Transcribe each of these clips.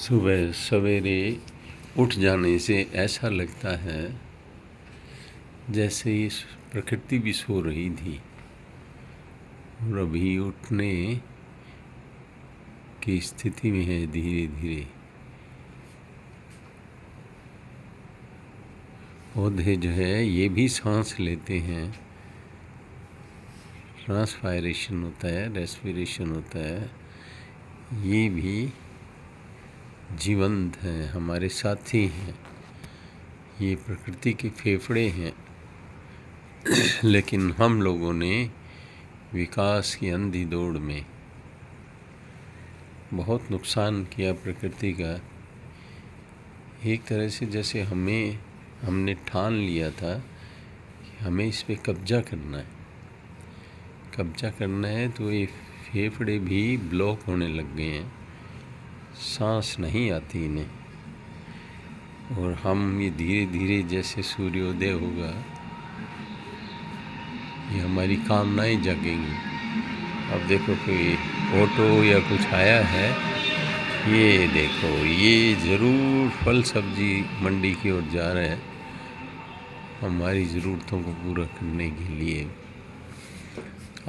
सुबह सवेरे उठ जाने से ऐसा लगता है जैसे इस प्रकृति भी सो रही थी और अभी उठने की स्थिति में है। धीरे धीरे पौधे जो है ये भी सांस लेते हैं, ट्रांसपायरेशन होता है, रेस्पिरेशन होता है। ये भी जीवंत हैं, हमारे साथी हैं। ये प्रकृति के फेफड़े हैं। लेकिन हम लोगों ने विकास की अंधी दौड़ में बहुत नुकसान किया प्रकृति का। एक तरह से जैसे हमने ठान लिया था कि हमें इस पे कब्जा करना है, तो ये फेफड़े भी ब्लॉक होने लग गए हैं, सांस नहीं आती इन्हें। और हम ये धीरे धीरे जैसे सूर्योदय होगा, ये हमारी कामनाएं जगेंगी। अब देखो कोई ऑटो या कुछ आया है, ये देखो ये ज़रूर फल सब्जी मंडी की ओर जा रहा है हमारी ज़रूरतों को पूरा करने के लिए।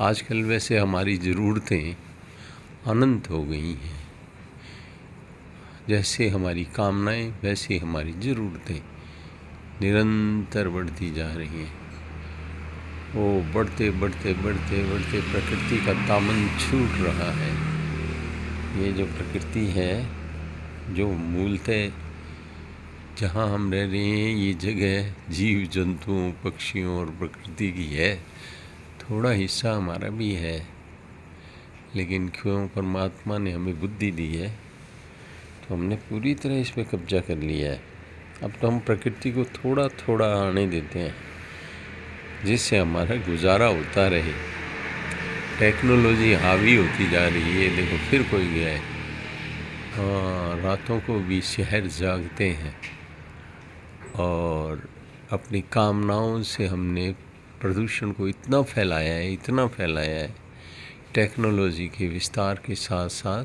आजकल वैसे हमारी ज़रूरतें अनंत हो गई हैं। जैसे हमारी कामनाएं वैसे हमारी ज़रूरतें निरंतर बढ़ती जा रही हैं। वो बढ़ते बढ़ते बढ़ते बढ़ते प्रकृति का दामन छूट रहा है। ये जो प्रकृति है, जो मूलतः जहाँ हम रह रहे हैं, ये जगह जीव जंतुओं, पक्षियों और प्रकृति की है। थोड़ा हिस्सा हमारा भी है, लेकिन क्यों परमात्मा ने हमें बुद्धि दी है तो हमने पूरी तरह इस पर कब्जा कर लिया है। अब तो हम प्रकृति को थोड़ा थोड़ा आने देते हैं, जिससे हमारा गुजारा होता रहे। टेक्नोलॉजी हावी होती जा रही है। देखो फिर कोई गया है। हाँ, रातों को भी शहर जागते हैं और अपनी कामनाओं से हमने प्रदूषण को इतना फैलाया है। टेक्नोलॉजी के विस्तार के साथ साथ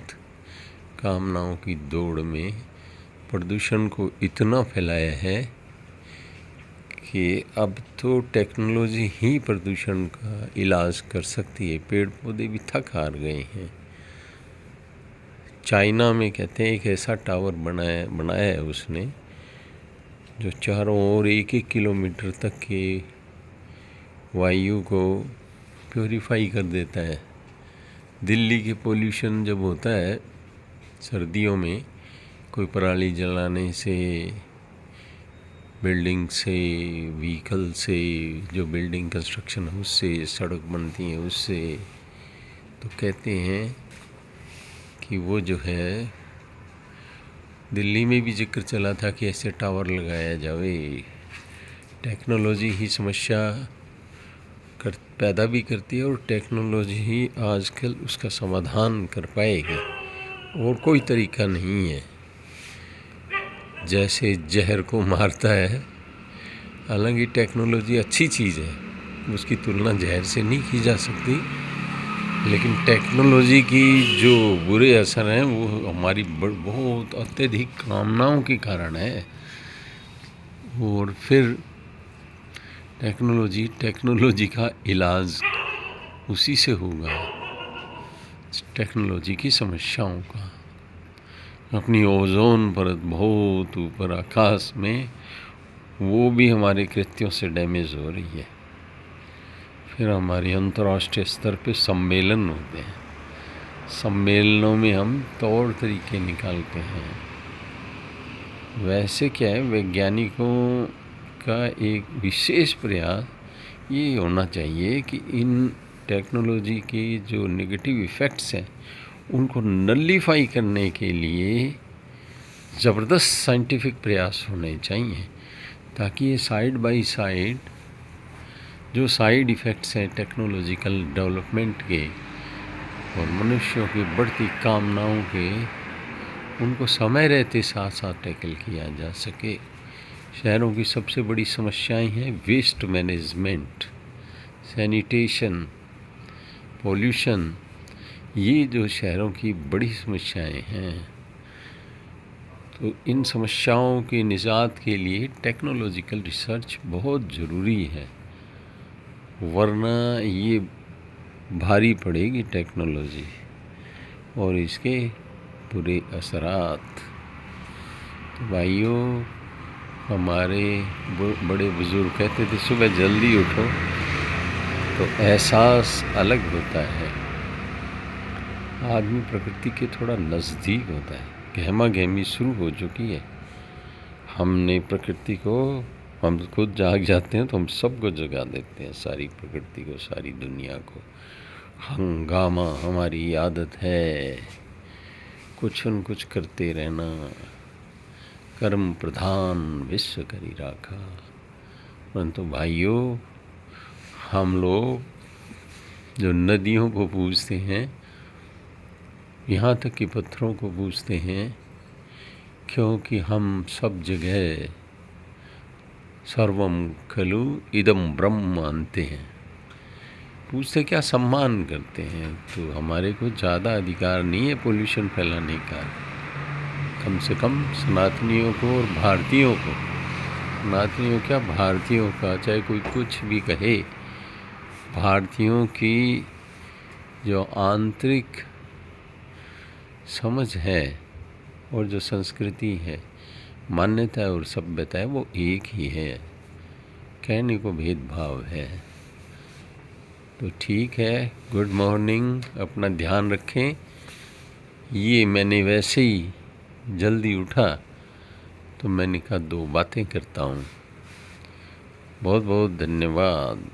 कामनाओं की दौड़ में प्रदूषण को इतना फैलाया है कि अब तो टेक्नोलॉजी ही प्रदूषण का इलाज कर सकती है। पेड़ पौधे भी थक हार गए हैं। चाइना में कहते हैं एक ऐसा टावर बनाया है उसने, जो चारों ओर 1-1 किलोमीटर तक के वायु को प्योरीफाई कर देता है। दिल्ली के पोल्यूशन जब होता है सर्दियों में, कोई पराली जलाने से, बिल्डिंग से, व्हीकल से, जो बिल्डिंग कंस्ट्रक्शन है उससे, सड़क बनती है उससे, तो कहते हैं कि वो जो है, दिल्ली में भी जिक्र चला था कि ऐसे टावर लगाया जाए। टेक्नोलॉजी ही समस्या पैदा भी करती है और टेक्नोलॉजी ही आजकल उसका समाधान कर पाएगी, और कोई तरीका नहीं है। जैसे जहर को मारता है, हालांकि टेक्नोलॉजी अच्छी चीज़ है, उसकी तुलना जहर से नहीं की जा सकती, लेकिन टेक्नोलॉजी की जो बुरे असर हैं वो हमारी बहुत अत्यधिक कामनाओं के कारण है। और फिर टेक्नोलॉजी का इलाज उसी से होगा, टेक्नोलॉजी की समस्याओं का। अपनी ओजोन परत बहुत ऊपर आकाश में, वो भी हमारे कृत्यों से डैमेज हो रही है। फिर हमारे अंतर्राष्ट्रीय स्तर पे सम्मेलन होते हैं, सम्मेलनों में हम तौर तरीके निकालते हैं। वैसे क्या है, वैज्ञानिकों का एक विशेष प्रयास ये होना चाहिए कि इन टेक्नोलॉजी के जो नेगेटिव इफ़ेक्ट्स हैं उनको नलिफाई करने के लिए ज़बरदस्त साइंटिफिक प्रयास होने चाहिए, ताकि ये साइड बाय साइड जो साइड इफ़ेक्ट्स हैं टेक्नोलॉजिकल डेवलपमेंट के और मनुष्यों की बढ़ती कामनाओं के, उनको समय रहते साथ साथ टैकल किया जा सके। शहरों की सबसे बड़ी समस्याएं हैं वेस्ट मैनेजमेंट, सैनिटेशन, पोल्यूशन। ये जो शहरों की बड़ी समस्याएं हैं, तो इन समस्याओं की निजात के लिए टेक्नोलॉजिकल रिसर्च बहुत ज़रूरी है, वरना ये भारी पड़ेगी टेक्नोलॉजी और इसके बुरे असरात। तो भाइयों, हमारे बड़े बुज़ुर्ग कहते थे सुबह जल्दी उठो तो एहसास अलग होता है, आदमी प्रकृति के थोड़ा नज़दीक होता है। गहमा गहमी शुरू हो चुकी है, हमने प्रकृति को, हम खुद जाग जाते हैं तो हम सबको जगा देते हैं, सारी प्रकृति को, सारी दुनिया को। हंगामा हमारी आदत है, कुछ न कुछ करते रहना, कर्म प्रधान विश्व करी राखा। परंतु भाइयों, हम लोग जो नदियों को पूजते हैं, यहाँ तक कि पत्थरों को पूजते हैं, क्योंकि हम सब जगह सर्वम खलु इदम ब्रह्म मानते हैं। पूछते क्या, सम्मान करते हैं। तो हमारे को ज़्यादा अधिकार नहीं है पोल्यूशन फैलाने का, कम से कम सनातनियों को और भारतीयों को, सनातनियों क्या भारतीयों का, चाहे कोई कुछ भी कहे, भारतीयों की जो आंतरिक समझ है और जो संस्कृति है, मान्यता है और सभ्यता है, वो एक ही है, कहने को भेदभाव है। तो ठीक है, गुड मॉर्निंग, अपना ध्यान रखें। ये मैंने वैसे ही जल्दी उठा तो मैंने कहा 2 बातें करता हूँ। बहुत बहुत धन्यवाद।